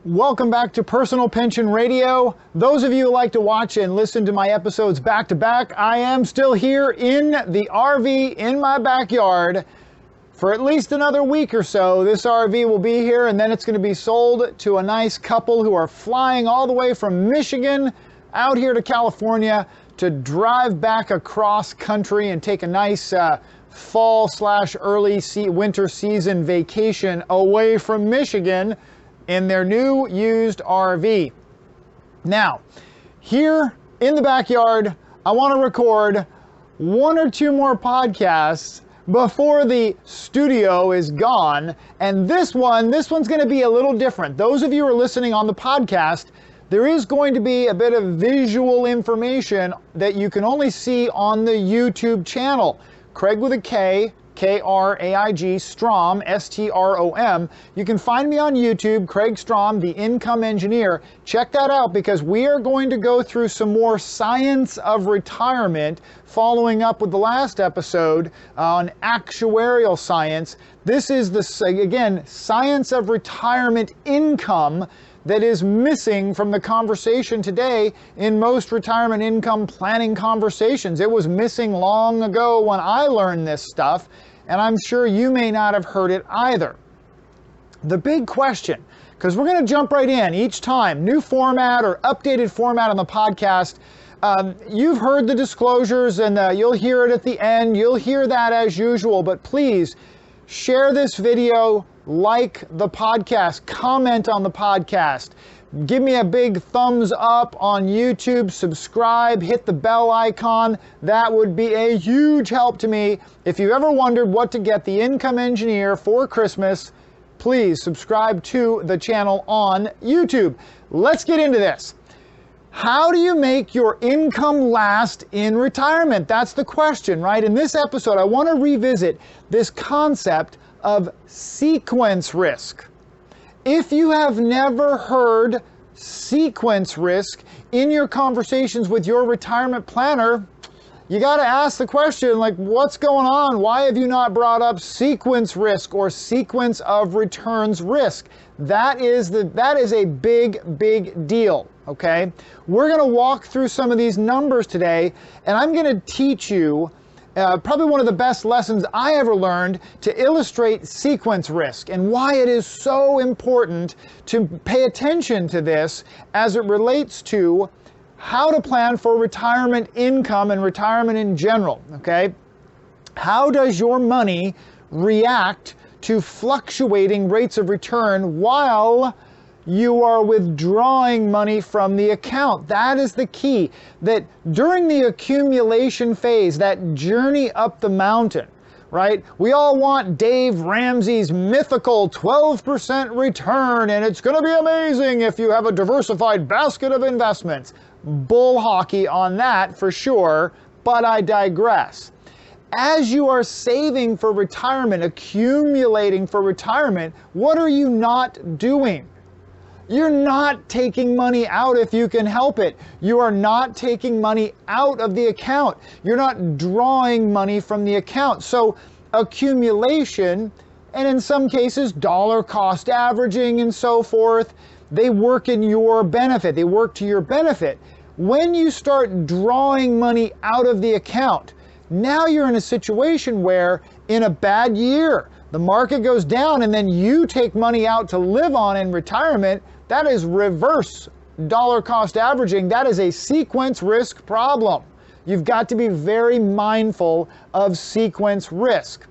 Welcome back to Personal Pension Radio. Those of you who like to watch and listen to my episodes back to back, I am still here in the RV in my backyard for at least another week or so. This RV will be here and then it's going to be sold to a nice couple who are flying all the way from Michigan out here to California to drive back across country and take a nice fall/early winter season vacation away from Michigan in their new used RV. Now, here in the backyard, I want to record one or two more podcasts before the studio is gone. And this one's going to be a little different. Those of you who are listening on the podcast, there is going to be a bit of visual information that you can only see on the YouTube channel. Craig with a K, K-R-A-I-G, Strom, S-T-R-O-M. You can find me on YouTube, Craig Strom, the Income Engineer. Check that out because we are going to go through some more science of retirement, following up with the last episode on actuarial science. This is again, science of retirement income that is missing from the conversation today in most retirement income planning conversations. It was missing long ago when I learned this stuff, and I'm sure you may not have heard it either. The big question, because we're going to jump right in each time, new format or updated format on the podcast. You've heard the disclosures and you'll hear it at the end. You'll hear that as usual, but please share this video, like the podcast, comment on the podcast, give me a big thumbs up on YouTube, subscribe, hit the bell icon. That would be a huge help to me. If you ever wondered what to get the Income Engineer for Christmas, please subscribe to the channel on YouTube. Let's get into this. How do you make your income last in retirement? That's the question, right? In this episode, I want to revisit this concept of sequence risk. If you have never heard sequence risk in your conversations with your retirement planner, you got to ask the question, like, what's going on? Why have you not brought up sequence risk or sequence of returns risk? That is a big deal, okay? We're going to walk through some of these numbers today, and I'm going to teach you probably one of the best lessons I ever learned to illustrate sequence risk and why it is so important to pay attention to this as it relates to how to plan for retirement income and retirement in general, okay? How does your money react to fluctuating rates of return while you are withdrawing money from the account? That is the key. That during the accumulation phase, that journey up the mountain, right? We all want Dave Ramsey's mythical 12% return, and it's going to be amazing if you have a diversified basket of investments. Bull hockey on that for sure, but I digress. As you are saving for retirement, accumulating for retirement, what are you not doing? You're not taking money out if you can help it. You are not taking money out of the account. You're not drawing money from the account. So accumulation, and in some cases dollar cost averaging and so forth, they work in your benefit. They work to your benefit. When you start drawing money out of the account, now you're in a situation where in a bad year, the market goes down and then you take money out to live on in retirement. That is reverse dollar cost averaging. That is a sequence risk problem. You've got to be very mindful of sequence risk.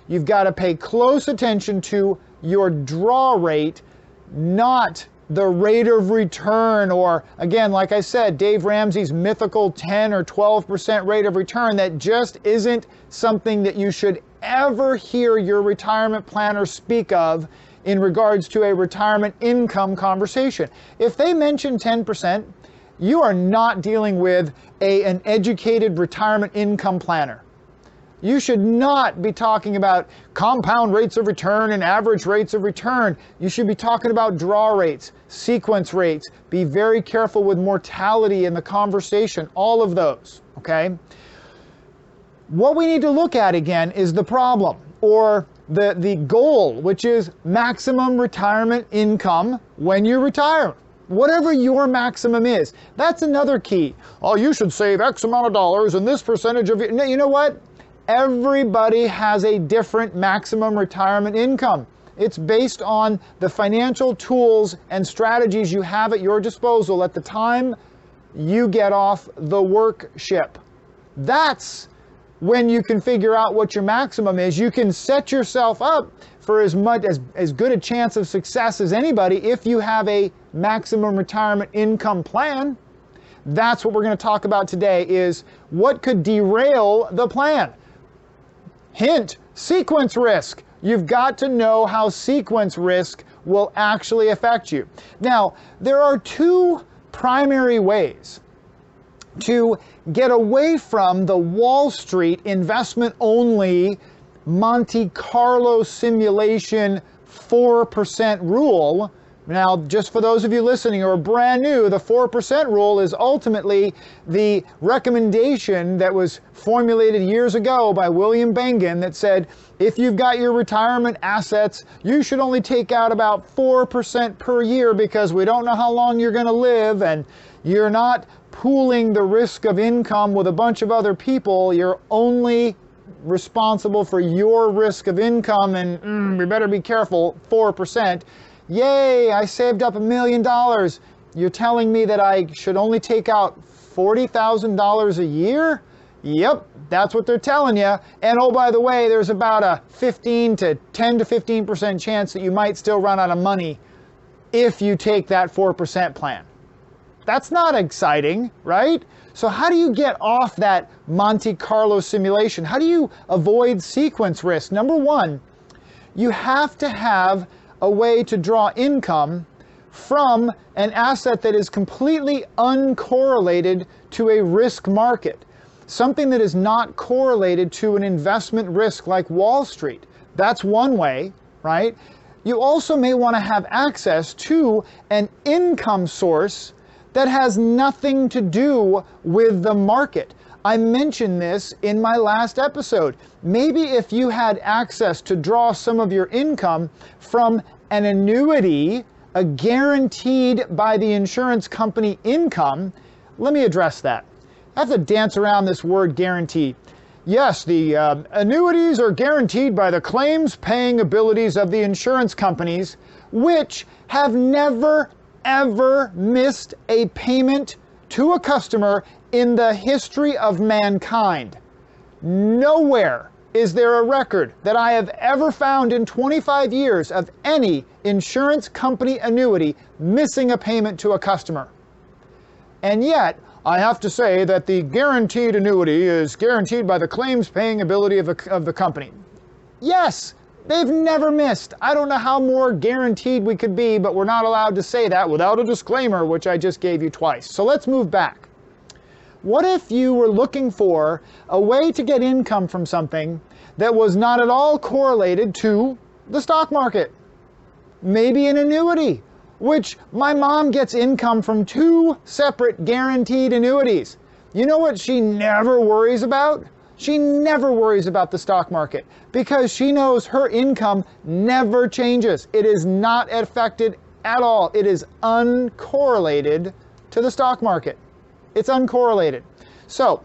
You've got to pay close attention to your draw rate, not the rate of return, or again, like I said, Dave Ramsey's mythical 10 or 12% rate of return. That just isn't something that you should ever hear your retirement planner speak of in regards to a retirement income conversation. If they mention 10%, you are not dealing with an educated retirement income planner. You should not be talking about compound rates of return and average rates of return. You should be talking about draw rates, sequence rates. Be very careful with mortality in the conversation, all of those, okay? What we need to look at again is the problem, or the goal, which is maximum retirement income when you retire. Whatever your maximum is, that's another key. Oh, you should save X amount of dollars and this percentage of it. You know what? Everybody has a different maximum retirement income. It's based on the financial tools and strategies you have at your disposal at the time you get off the work ship. That's when you can figure out what your maximum is. You can set yourself up for as good a chance of success as anybody if you have a maximum retirement income plan. That's what we're going to talk about today, is what could derail the plan. Hint, sequence risk. You've got to know how sequence risk will actually affect you. Now, there are two primary ways to get away from the Wall Street investment only Monte Carlo simulation 4% rule. Now, just for those of you listening who are brand new, the 4% rule is ultimately the recommendation that was formulated years ago by William Bengen that said, if you've got your retirement assets, you should only take out about 4% per year because we don't know how long you're going to live, and you're not pooling the risk of income with a bunch of other people. You're only responsible for your risk of income, and we better be careful, 4%. Yay, I saved up $1 million. You're telling me that I should only take out $40,000 a year? Yep, that's what they're telling you. And oh, by the way, there's about a 10 to 15% chance that you might still run out of money if you take that 4% plan. That's not exciting, right? So how do you get off that Monte Carlo simulation? How do you avoid sequence risk? Number one, you have to have a way to draw income from an asset that is completely uncorrelated to a risk market. Something that is not correlated to an investment risk like Wall Street. That's one way, right? You also may want to have access to an income source that has nothing to do with the market. I mentioned this in my last episode. Maybe if you had access to draw some of your income from an annuity, a guaranteed by the insurance company income. Let me address that. I have to dance around this word guaranteed. Yes, the annuities are guaranteed by the claims paying abilities of the insurance companies, which have never ever missed a payment to a customer in the history of mankind. Nowhere is there a record that I have ever found in 25 years of any insurance company annuity missing a payment to a customer. And yet, I have to say that the guaranteed annuity is guaranteed by the claims paying ability of the company. Yes, they've never missed. I don't know how more guaranteed we could be, but we're not allowed to say that without a disclaimer, which I just gave you twice. So let's move back. What if you were looking for a way to get income from something that was not at all correlated to the stock market? Maybe an annuity, which my mom gets income from 2 separate guaranteed annuities. You know what she never worries about? She never worries about the stock market because she knows her income never changes. It is not affected at all. It is uncorrelated to the stock market. It's uncorrelated. So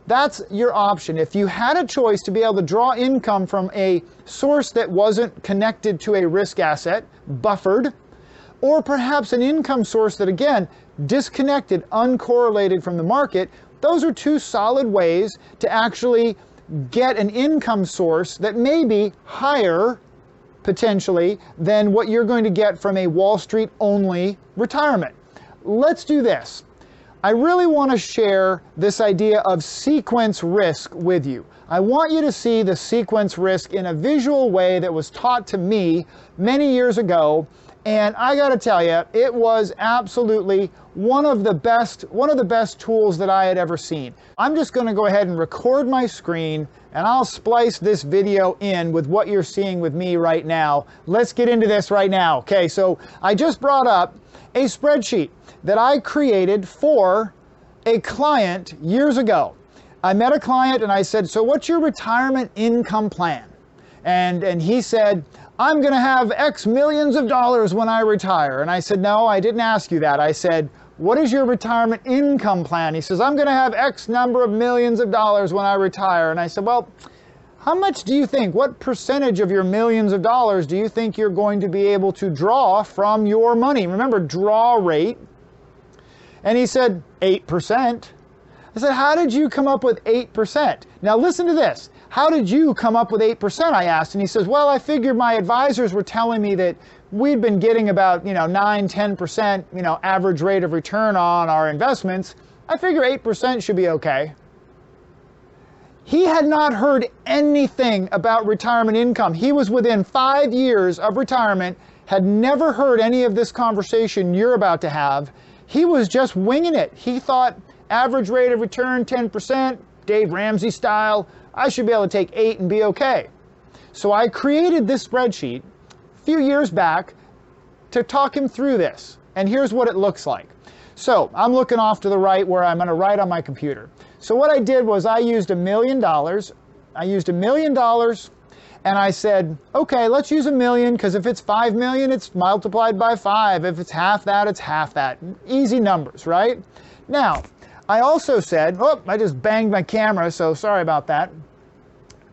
that's your option. If you had a choice to be able to draw income from a source that wasn't connected to a risk asset, buffered, or perhaps an income source that, again, disconnected, uncorrelated from the market, those are 2 solid ways to actually get an income source that may be higher, potentially, than what you're going to get from a Wall Street only retirement. Let's do this. I really want to share this idea of sequence risk with you. I want you to see the sequence risk in a visual way that was taught to me many years ago. And I got to tell you, it was absolutely one of the best tools that I had ever seen. I'm just going to go ahead and record my screen, and I'll splice this video in with what you're seeing with me right now. Let's get into this right now. Okay, so I just brought up a spreadsheet that I created for a client years ago. I met a client and I said, so what's your retirement income plan? And he said, I'm going to have X millions of dollars when I retire. And I said, no, I didn't ask you that. I said, what is your retirement income plan? He says, I'm going to have X number of millions of dollars when I retire. And I said, well, how much do you think, what percentage of your millions of dollars do you think you're going to be able to draw from your money? Remember, draw rate. And he said, 8%. I said, how did you come up with 8%? Now listen to this. How did you come up with 8%? I asked. And he says, well, I figured my advisors were telling me that we'd been getting about, 9, 10%, average rate of return on our investments. I figure 8% should be okay. He had not heard anything about retirement income. He was within 5 years of retirement, had never heard any of this conversation you're about to have. He was just winging it. He thought average rate of return 10%, Dave Ramsey style, I should be able to take 8 and be okay. So I created this spreadsheet a few years back to talk him through this. And here's what it looks like. So I'm looking off to the right where I'm going to write on my computer. So what I did was I used $1 million. I used $1 million and I said, okay, let's use 1 million because if it's 5 million, it's multiplied by 5. If it's half that, it's half that. Easy numbers, right? Now, I also said, oh, I just banged my camera, so sorry about that.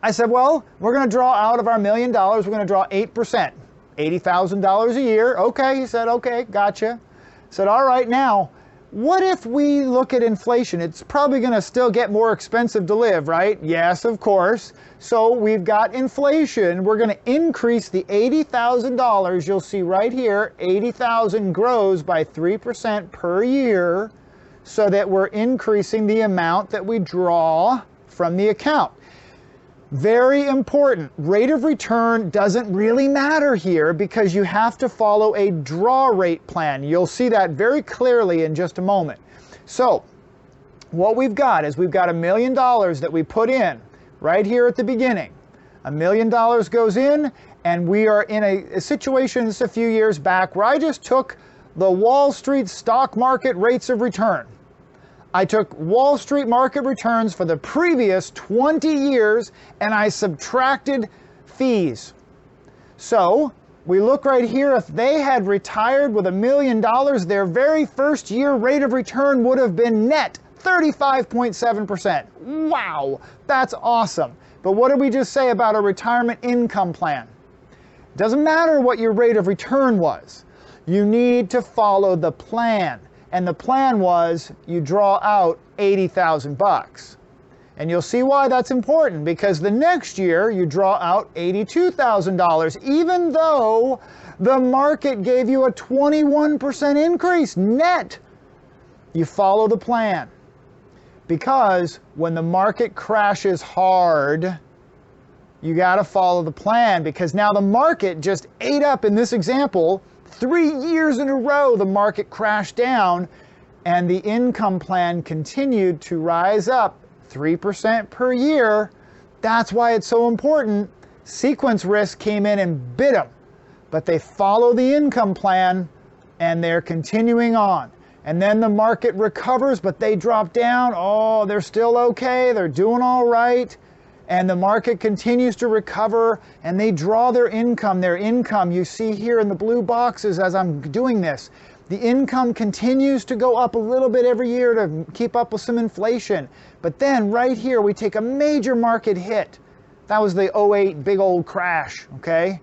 I said, well, we're going to draw out of our $1 million, we're going to draw 8%, $80,000 a year. Okay, he said, okay, gotcha. I said, all right, now, what if we look at inflation? It's probably going to still get more expensive to live, right? Yes, of course. So we've got inflation. We're going to increase the $80,000. You'll see right here, 80,000 grows by 3% per year so that we're increasing the amount that we draw from the account. Very important. Rate of return doesn't really matter here because you have to follow a draw rate plan. You'll see that very clearly in just a moment. So what we've got is we've got $1 million that we put in right here at the beginning. $1 million goes in and we are in a situation just a few years back where I just took the Wall Street stock market rates of return. I took Wall Street market returns for the previous 20 years and I subtracted fees. So we look right here, if they had retired with $1 million, their very first year rate of return would have been net 35.7%. Wow, that's awesome. But what did we just say about a retirement income plan? Doesn't matter what your rate of return was. You need to follow the plan. And the plan was you draw out 80,000 bucks. And you'll see why that's important because the next year you draw out $82,000 even though the market gave you a 21% increase net. You follow the plan because when the market crashes hard, you got to follow the plan because now the market just ate up in this example. 3 years in a row, the market crashed down and the income plan continued to rise up 3% per year. That's why it's so important. Sequence risk came in and bit them, but they follow the income plan and they're continuing on. And then the market recovers, but they drop down. Oh, they're still okay. They're doing all right. And the market continues to recover and they draw their income. Their income, you see here in the blue boxes as I'm doing this, the income continues to go up a little bit every year to keep up with some inflation. But then right here, we take a major market hit. That was the 08 big old crash, okay?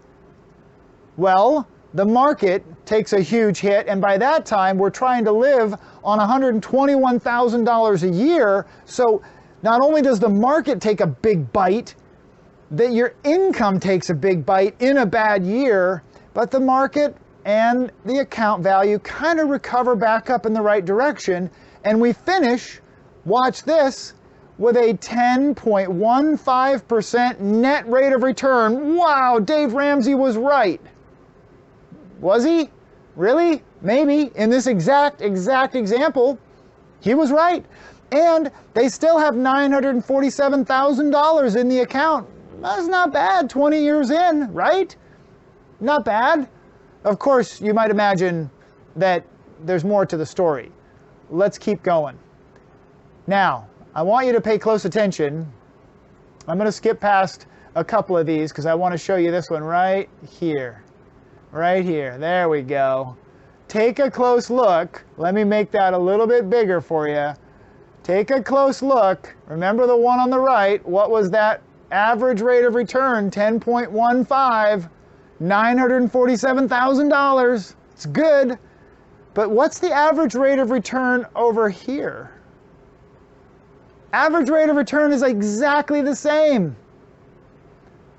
Well, the market takes a huge hit. And by that time, we're trying to live on $121,000 a year. So not only does the market take a big bite, that your income takes a big bite in a bad year, but the market and the account value kind of recover back up in the right direction. And we finish, watch this, with a 10.15% net rate of return. Wow, Dave Ramsey was right. Was he? Really? Maybe. In this exact example, he was right. And they still have $947,000 in the account. That's not bad 20 years in, right? Not bad. Of course, you might imagine that there's more to the story. Let's keep going. Now, I want you to pay close attention. I'm going to skip past a couple of these because I want to show you this one right here. Right here. There we go. Take a close look. Let me make that a little bit bigger for you. Take a close look. Remember the one on the right. What was that average rate of return? 10.15. $947,000. It's good. But what's the average rate of return over here? Average rate of return is exactly the same.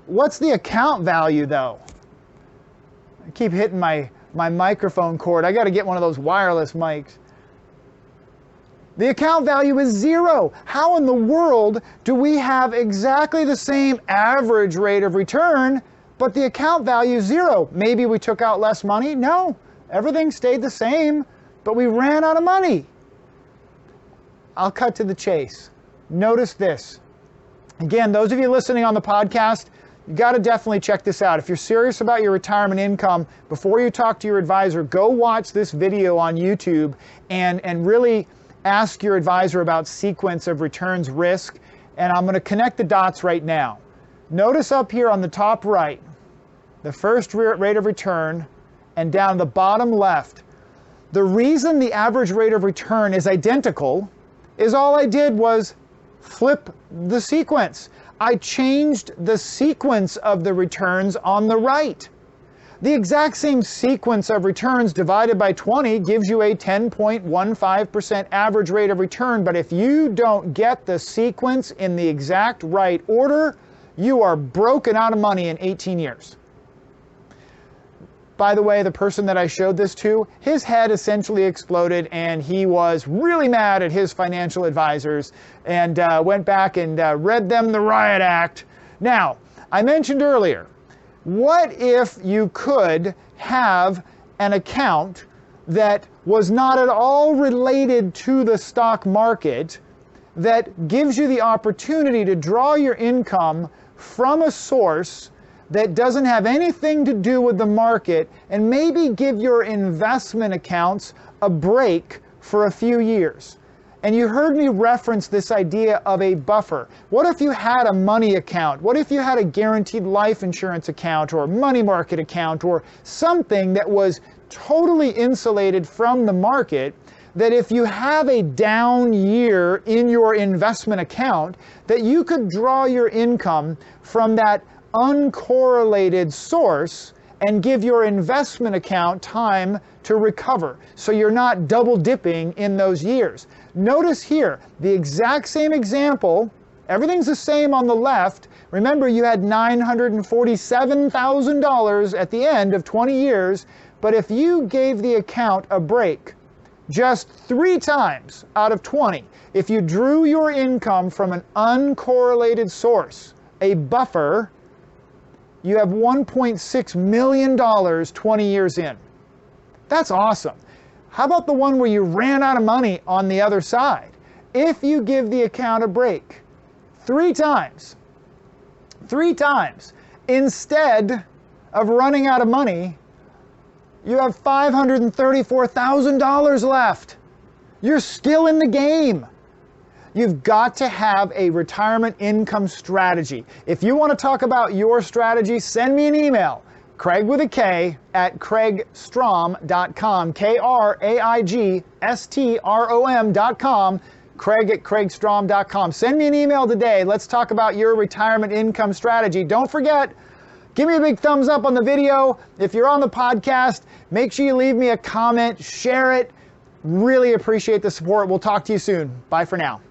What's the account value though? I keep hitting my microphone cord. I got to get one of those wireless mics. The account value is 0. How in the world do we have exactly the same average rate of return, but the account value is 0? Maybe we took out less money? No, everything stayed the same, but we ran out of money. I'll cut to the chase. Notice this. Again, those of you listening on the podcast, you got to definitely check this out. If you're serious about your retirement income, before you talk to your advisor, go watch this video on YouTube and really ask your advisor about sequence of returns risk. And I'm going to connect the dots right now. Notice up here on the top right, the first rate of return, and down the bottom left. The reason the average rate of return is identical is all I did was flip the sequence. I changed the sequence of the returns on the right. The exact same sequence of returns divided by 20 gives you a 10.15% average rate of return, but if you don't get the sequence in the exact right order, you are broken out of money in 18 years. By the way, the person that I showed this to, his head essentially exploded and he was really mad at his financial advisors and went back and read them the riot act. Now, I mentioned earlier, what if you could have an account that was not at all related to the stock market that gives you the opportunity to draw your income from a source that doesn't have anything to do with the market and maybe give your investment accounts a break for a few years? And you heard me reference this idea of a buffer. What if you had a money account? What if you had a guaranteed life insurance account or a money market account or something that was totally insulated from the market, that if you have a down year in your investment account, that you could draw your income from that uncorrelated source and give your investment account time to recover, so you're not double dipping in those years. Notice here, the exact same example, everything's the same on the left. Remember, you had $947,000 at the end of 20 years, but if you gave the account a break just 3 times out of 20, if you drew your income from an uncorrelated source, a buffer, you have $1.6 million 20 years in. That's awesome. How about the one where you ran out of money on the other side? If you give the account a break 3 times, instead of running out of money, you have $534,000 left. You're still in the game. You've got to have a retirement income strategy. If you want to talk about your strategy, send me an email, Craig with a K at craigstrom.com, KRAIGSTROM.com, Craig at craigstrom.com. Send me an email today. Let's talk about your retirement income strategy. Don't forget, give me a big thumbs up on the video. If you're on the podcast, make sure you leave me a comment, share it. Really appreciate the support. We'll talk to you soon. Bye for now.